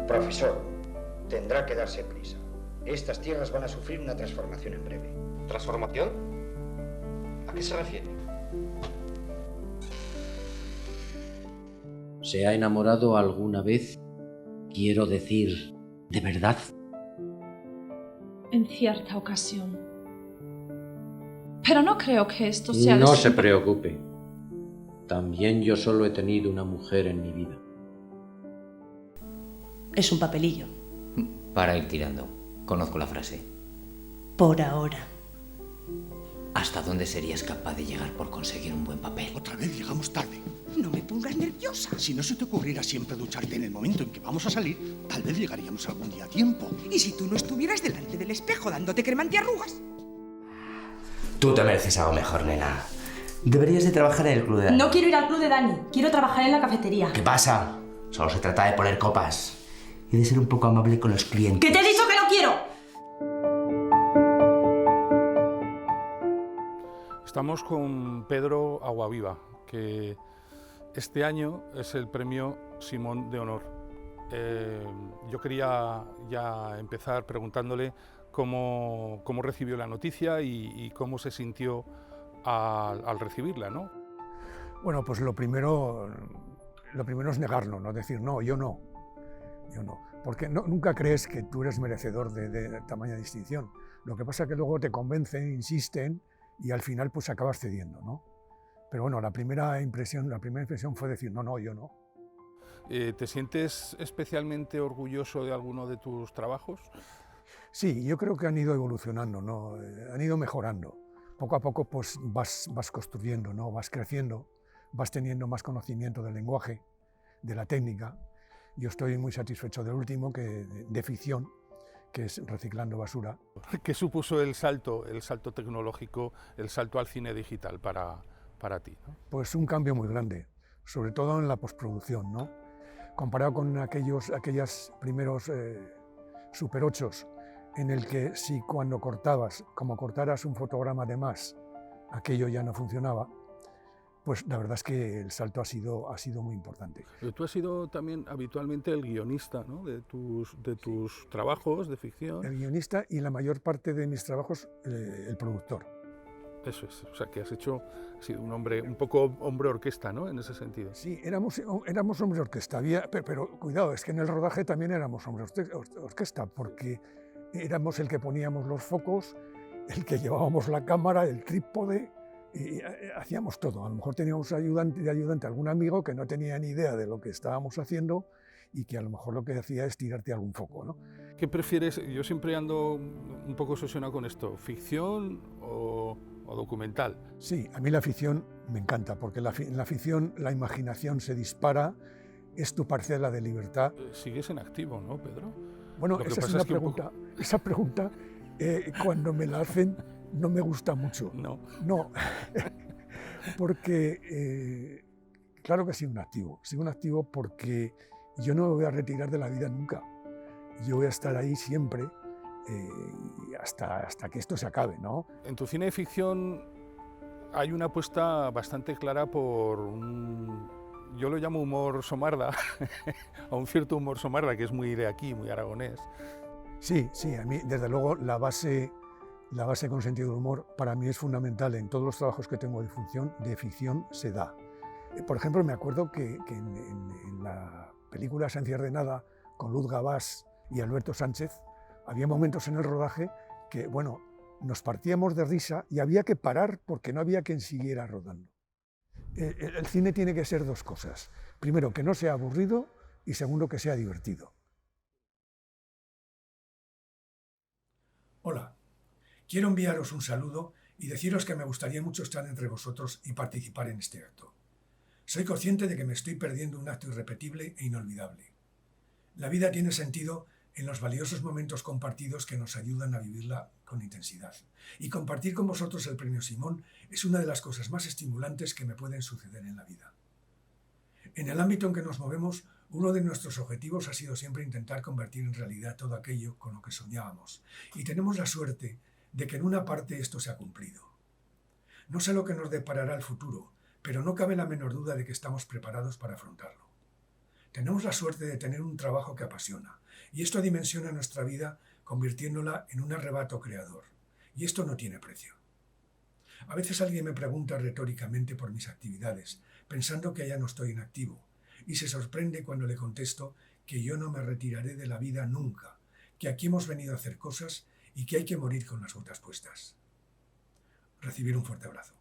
Profesor, tendrá que darse prisa. Estas tierras van a sufrir una transformación en breve. ¿Transformación? ¿A qué se refiere? ¿Se ha enamorado alguna vez? Quiero decir, ¿de verdad? En cierta ocasión. Pero no creo que esto sea... No se preocupe. También yo solo he tenido una mujer en mi vida. Es un papelillo. Para ir tirando. Conozco la frase. Por ahora. ¿Hasta dónde serías capaz de llegar por conseguir un buen papel? Otra vez llegamos tarde. No me pongas nerviosa. Si no se te ocurriera siempre ducharte en el momento en que vamos a salir, tal vez llegaríamos algún día a tiempo. ¿Y si tú no estuvieras delante del espejo dándote crema antiarrugas? Tú te mereces algo mejor, nena. Deberías de trabajar en el club de Dani. No quiero ir al club de Dani. Quiero trabajar en la cafetería. ¿Qué pasa? Solo se trata de poner copas. Y de ser un poco amable con los clientes. ¡Que te he dicho que no quiero! Estamos con Pedro Aguaviva, que este año es el premio Simón de Honor. Yo quería ya empezar preguntándole cómo recibió la noticia y cómo se sintió al recibirla, ¿no? Bueno, pues lo primero es negarlo, ¿no? Decir, no, yo no. Porque nunca crees que tú eres merecedor de tamaña distinción. Lo que pasa es que luego te convencen, insisten, y al final pues acabas cediendo, ¿no? Pero bueno, la primera impresión fue decir, no, yo no. ¿Te sientes especialmente orgulloso de alguno de tus trabajos? Sí, yo creo que han ido evolucionando, ¿no? Han ido mejorando. Poco a poco pues vas construyendo, ¿no? Vas creciendo, vas teniendo más conocimiento del lenguaje, de la técnica. Yo estoy muy satisfecho del último, de ficción, que es Reciclando basura. ¿Qué supuso el salto tecnológico, el salto al cine digital para ti, ¿no? Pues un cambio muy grande, sobre todo en la postproducción, ¿no? Comparado con aquellos primeros Super 8 en el que si cuando como cortaras un fotograma de más, aquello ya no funcionaba, pues la verdad es que el salto ha sido muy importante. Pero tú has sido también habitualmente el guionista, ¿no? de tus trabajos de ficción. El guionista y la mayor parte de mis trabajos el productor. Eso es, o sea que has sido un hombre, un poco hombre orquesta, ¿no? En ese sentido. Sí, éramos hombre orquesta, pero cuidado, es que en el rodaje también éramos hombre orquesta, porque éramos el que poníamos los focos, el que llevábamos la cámara, el trípode, y hacíamos todo. A lo mejor teníamos de ayudante algún amigo que no tenía ni idea de lo que estábamos haciendo y que a lo mejor lo que hacía es tirarte algún foco, ¿no? ¿Qué prefieres? Yo siempre ando un poco obsesionado con esto, ¿ficción o documental? Sí, a mí la ficción me encanta, porque en la ficción la imaginación se dispara, es tu parcela de libertad. Sigues en activo, ¿no, Pedro? Bueno, esa es una pregunta. Esa pregunta, cuando me la hacen, no me gusta mucho. No. Porque claro que sigo un activo porque yo no me voy a retirar de la vida nunca. Yo voy a estar ahí siempre hasta que esto se acabe, ¿no? En tu cine de ficción hay una apuesta bastante clara por yo lo llamo humor somarda, a un cierto humor somarda que es muy de aquí, muy aragonés. Sí, a mí desde luego la base con sentido del humor para mí es fundamental en todos los trabajos que tengo de ficción se da. Por ejemplo, me acuerdo que en la película Esencias de Nada con Luz Gabás y Alberto Sánchez había momentos en el rodaje que, bueno, nos partíamos de risa y había que parar porque no había quien siguiera rodando. El cine tiene que ser dos cosas. Primero, que no sea aburrido y segundo, que sea divertido. Hola, quiero enviaros un saludo y deciros que me gustaría mucho estar entre vosotros y participar en este acto. Soy consciente de que me estoy perdiendo un acto irrepetible e inolvidable. La vida tiene sentido en los valiosos momentos compartidos que nos ayudan a vivirla con intensidad. Y compartir con vosotros el Premio Simón es una de las cosas más estimulantes que me pueden suceder en la vida. En el ámbito en que nos movemos, uno de nuestros objetivos ha sido siempre intentar convertir en realidad todo aquello con lo que soñábamos. Y tenemos la suerte de que en una parte esto se ha cumplido. No sé lo que nos deparará el futuro, pero no cabe la menor duda de que estamos preparados para afrontarlo. Tenemos la suerte de tener un trabajo que apasiona, y esto dimensiona nuestra vida convirtiéndola en un arrebato creador, y esto no tiene precio. A veces alguien me pregunta retóricamente por mis actividades, pensando que ya no estoy en activo, y se sorprende cuando le contesto que yo no me retiraré de la vida nunca, que aquí hemos venido a hacer cosas y que hay que morir con las botas puestas. Recibir un fuerte abrazo.